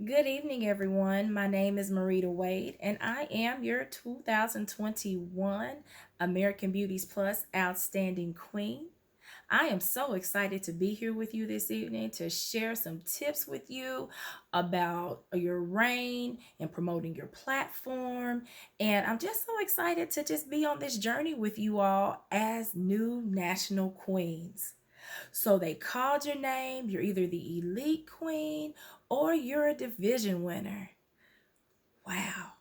Good evening, everyone. My name is Marita Wade, and I am your 2021 American Beauties Plus Outstanding Queen. I am so excited to be here with you this evening to share some tips with you about your reign and promoting your platform. And I'm just so excited to just be on this journey with you all as new national queens. So they called your name. You're either the elite queen or you're a division winner. Wow.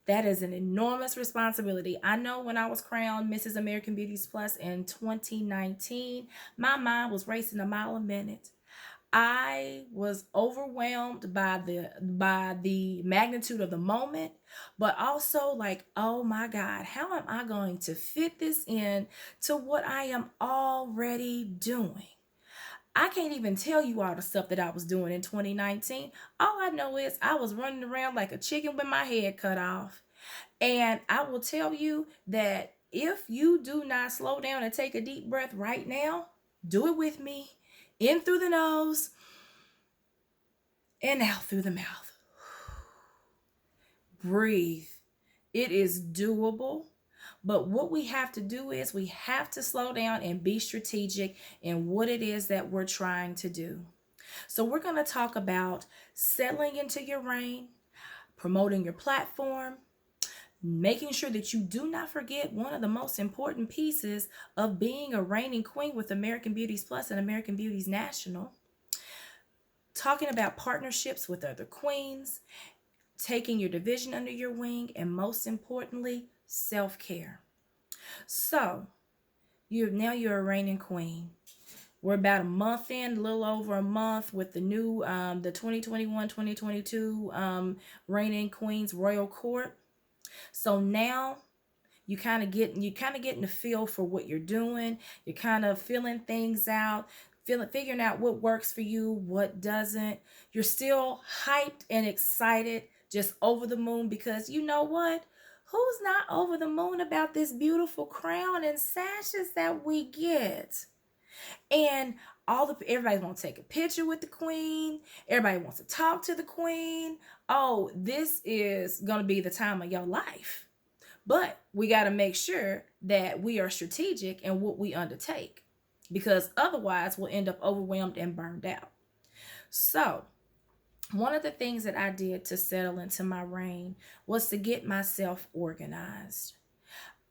That is an enormous responsibility. I know when I was crowned Mrs. American Beauties Plus in 2019, my mind was racing a mile a minute. I was overwhelmed by the magnitude of the moment, but also like, oh my God, how am I going to fit this in to what I am already doing? I can't even tell you all the stuff that I was doing in 2019. All I know is I was running around like a chicken with my head cut off. And I will tell you that if you do not slow down and take a deep breath right now, do it with me. In through the nose and out through the mouth. Breathe. It is doable. But what we have to do is we have to slow down and be strategic in what it is that we're trying to do. So, we're going to talk about settling into your reign, promoting your platform, making sure that you do not forget one of the most important pieces of being a reigning queen with American Beauties Plus and American Beauties National, talking about partnerships with other queens, taking your division under your wing, and most importantly, self care. So, you're a reigning queen. We're about a month in, a little over a month with the new the 2021-2022 reigning queens royal court. So now you kind of getting the feel for what you're doing. You're kind of feeling things out, figuring out what works for you, what doesn't. You're still hyped and excited, just over the moon because you know what? Who's not over the moon about this beautiful crown and sashes that we get? And everybody wants to take a picture with the queen. Everybody wants to talk to the queen. Oh, this is gonna be the time of your life. But we got to make sure that we are strategic in what we undertake because otherwise we'll end up overwhelmed and burned out. So, one of the things that I did to settle into my reign was to get myself organized.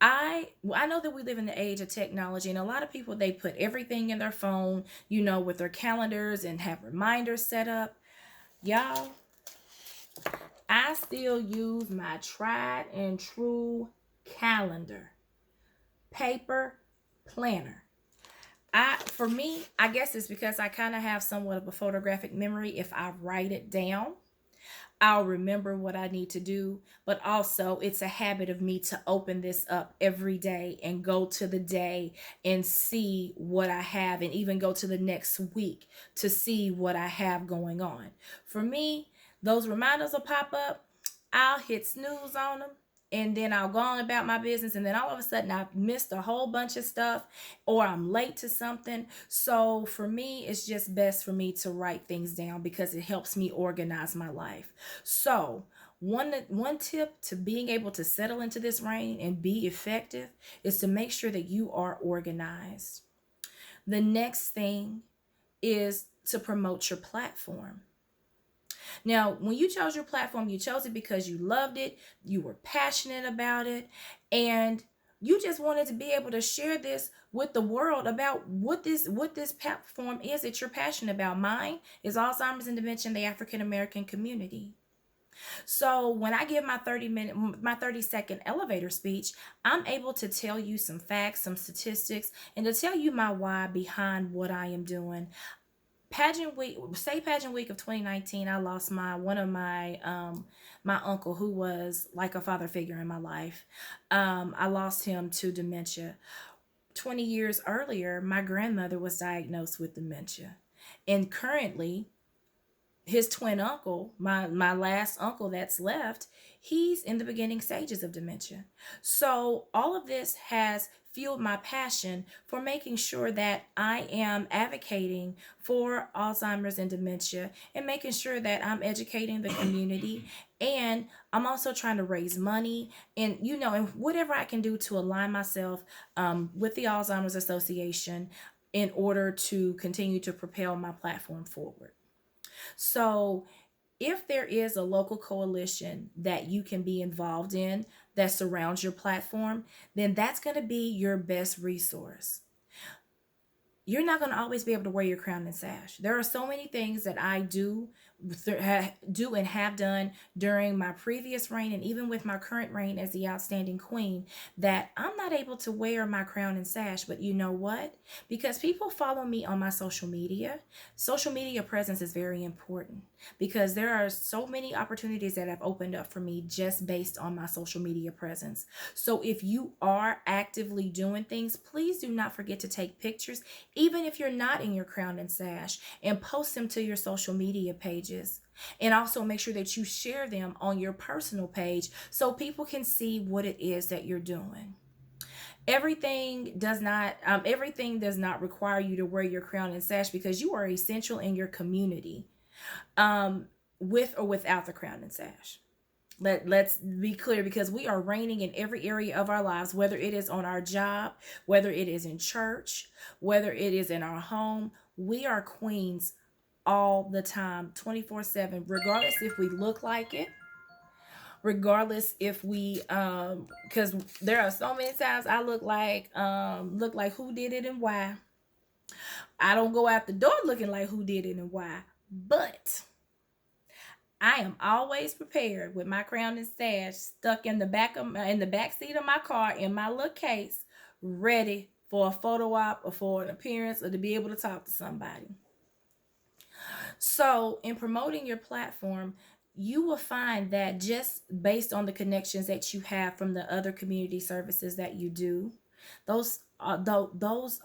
I know that we live in the age of technology and a lot of people they put everything in their phone, with their calendars and have reminders set up. Y'all, I still use my tried and true calendar, paper planner. For me, I guess it's because I kind of have somewhat of a photographic memory. If I write it down, I'll remember what I need to do. But also, it's a habit of me to open this up every day and go to the day and see what I have, and even go to the next week to see what I have going on. For me, those reminders will pop up. I'll hit snooze on them. And then I'll go on about my business, and then all of a sudden I've missed a whole bunch of stuff, or I'm late to something. So for me, it's just best for me to write things down because it helps me organize my life. So, one tip to being able to settle into this reign and be effective is to make sure that you are organized. The next thing is to promote your platform. Now, when you chose your platform, you chose it because you loved it, you were passionate about it, and you just wanted to be able to share this with the world about what this platform is that you're passionate about. Mine is Alzheimer's and dementia in the African American community. So when I give my 30-second elevator speech, I'm able to tell you some facts, some statistics, and to tell you my why behind what I am doing. Pageant week of 2019, I lost my uncle who was like a father figure in my life. I lost him to dementia. 20 years earlier, my grandmother was diagnosed with dementia, and currently his twin uncle, my last uncle that's left, he's in the beginning stages of dementia. So all of this has fueled my passion for making sure that I am advocating for Alzheimer's and dementia and making sure that I'm educating the community. And I'm also trying to raise money and, and whatever I can do to align myself with the Alzheimer's Association in order to continue to propel my platform forward. So, if there is a local coalition that you can be involved in that surrounds your platform, then that's going to be your best resource. You're not going to always be able to wear your crown and sash. There are so many things that I do and have done during my previous reign and even with my current reign as the outstanding queen that I'm not able to wear my crown and sash. But you know what? Because people follow me on my social media presence is very important because there are so many opportunities that have opened up for me just based on my social media presence. So if you are actively doing things, please do not forget to take pictures, even if you're not in your crown and sash, and post them to your social media pages. And also make sure that you share them on your personal page so people can see what it is that you're doing. Everything does not require you to wear your crown and sash because you are essential in your community, with or without the crown and sash. Let's be clear because we are reigning in every area of our lives, whether it is on our job, whether it is in church, whether it is in our home. We are queens all the time, 24/7, regardless if we look like it, regardless if we because there are so many times I look like who did it and why. I don't go out the door looking like who did it and why, but I am always prepared with my crown and sash stuck in the back seat of my car in my little case, ready for a photo op or for an appearance or to be able to talk to somebody. So, in promoting your platform, you will find that just based on the connections that you have from the other community services that you do, those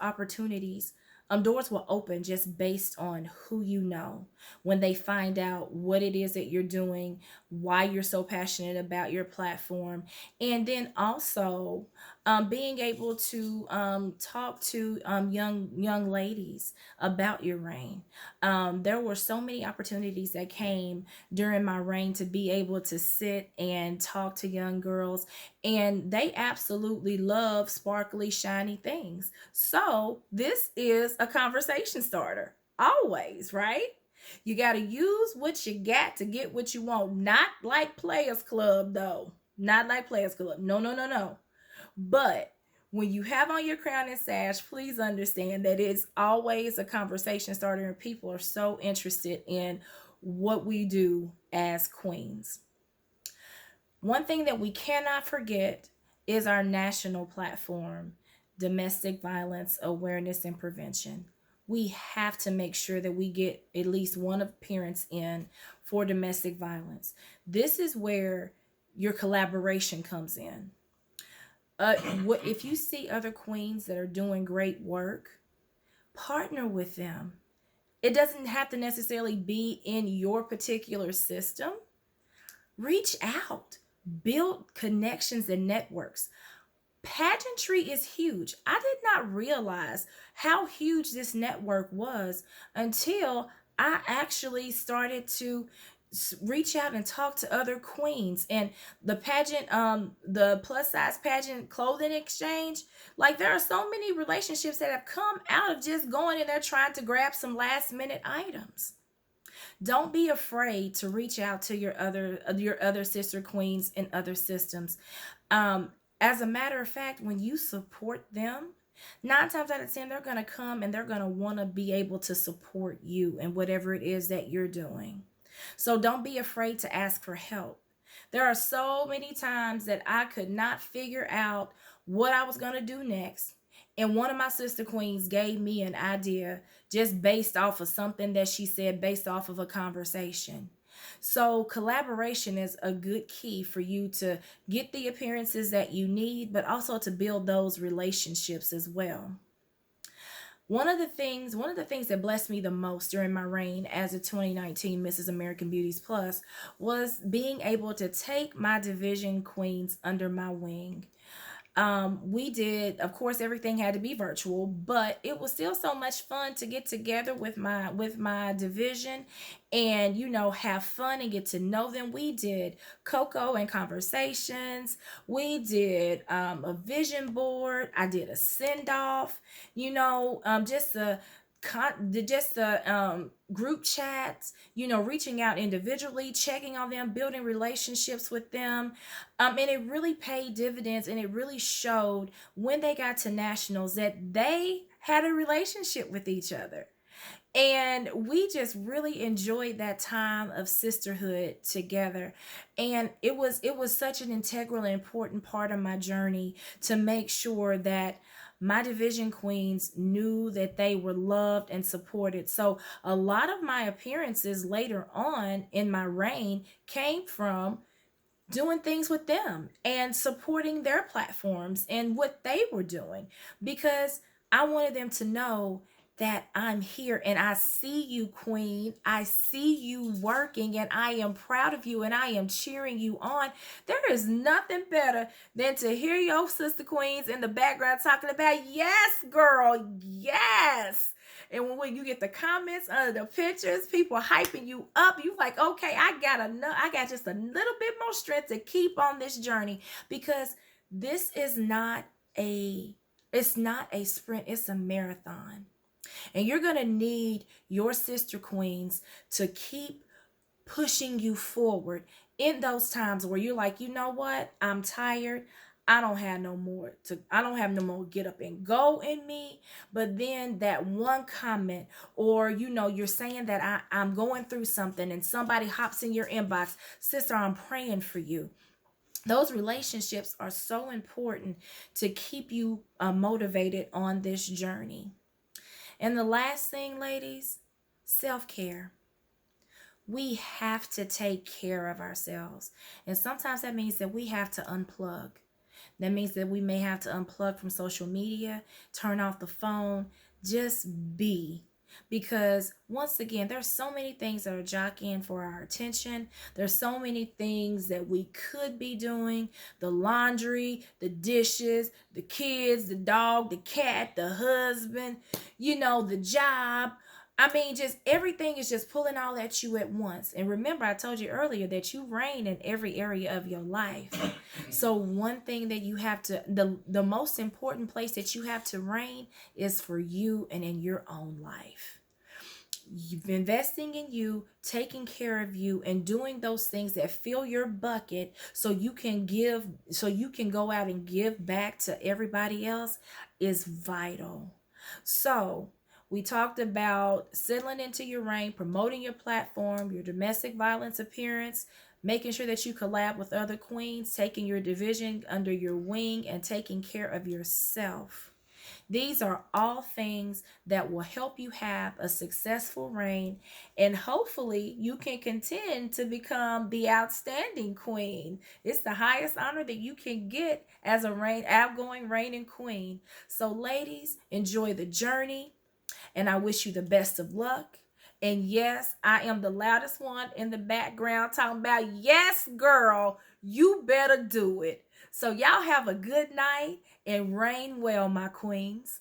opportunities, doors will open just based on who you know when they find out what it is that you're doing, why you're so passionate about your platform, and then also being able to talk to young ladies about your reign. There were so many opportunities that came during my reign to be able to sit and talk to young girls, and they absolutely love sparkly, shiny things. So, this is a conversation starter, always, right? You got to use what you got to get what you want. Not like Players Club, though. Not like Players Club. No, no, no, no. But when you have on your crown and sash, please understand that it's always a conversation starter, and people are so interested in what we do as queens. One thing that we cannot forget is our national platform, domestic violence awareness and prevention. We have to make sure that we get at least one appearance in for domestic violence. This is where your collaboration comes in. If you see other queens that are doing great work, partner with them. It doesn't have to necessarily be in your particular system. Reach out, build connections and networks. Pageantry is huge. I did not realize how huge this network was until I actually started to reach out and talk to other queens and the plus size pageant clothing exchange. Like, there are so many relationships that have come out of just going in there trying to grab some last minute items. Don't be afraid to reach out to your other sister queens in other systems. As a matter of fact, when you support them, 9 times out of 10 they're going to come and they're going to want to be able to support you in whatever it is that you're doing. So don't be afraid to ask for help. There are so many times that I could not figure out what I was going to do next. And one of my sister queens gave me an idea just based off of something that she said, based off of a conversation. So, collaboration is a good key for you to get the appearances that you need, but also to build those relationships as well. One of the things that blessed me the most during my reign as a 2019 Mrs. American Beauties Plus was being able to take my division queens under my wing. We did, of course, everything had to be virtual, but it was still so much fun to get together with my division and have fun and get to know them. We did cocoa and conversations. We did a vision board. I did a send off. Just the group chats, reaching out individually, checking on them, building relationships with them. And it really paid dividends, and it really showed when they got to nationals that they had a relationship with each other. And we just really enjoyed that time of sisterhood together. And it was such an integral and important part of my journey to make sure that my division queens knew that they were loved and supported. So a lot of my appearances later on in my reign came from doing things with them and supporting their platforms and what they were doing, because I wanted them to know that I'm here and I see you, queen. I see you working and I am proud of you and I am cheering you on. There is nothing better than to hear your sister queens in the background talking about, yes, girl, yes. And when you get the comments under the pictures, people hyping you up, you like, okay, I got just a little bit more strength to keep on this journey, because this is not a it's not a sprint, it's a marathon. And you're going to need your sister queens to keep pushing you forward in those times where you're like, you know what? I'm tired. I don't have no more get up and go in me. But then that one comment, or you're saying that I'm going through something and somebody hops in your inbox, sister, I'm praying for you. Those relationships are so important to keep you motivated on this journey. And the last thing, ladies, self-care. We have to take care of ourselves. And sometimes that means that we have to unplug. That means that we may have to unplug from social media, turn off the phone, just be. Because once again, there's so many things that are jockeying for our attention. There's so many things that we could be doing: the laundry, the dishes, the kids, the dog, the cat, the husband, the job. I mean, just everything is just pulling all at you at once. And remember, I told you earlier that you reign in every area of your life. So one thing that you have to, the most important place that you have to reign is for you and in your own life. You've investing in you, taking care of you, and doing those things that fill your bucket so you can give, so you can go out and give back to everybody else, is vital. So we talked about settling into your reign, promoting your platform, your domestic violence appearance, making sure that you collab with other queens, taking your division under your wing, and taking care of yourself. These are all things that will help you have a successful reign, and hopefully you can contend to become the outstanding queen. It's the highest honor that you can get as a outgoing reigning queen. So ladies, enjoy the journey, and I wish you the best of luck. And yes, I am the loudest one in the background talking about, yes, girl, you better do it. So y'all have a good night and reign well, my queens.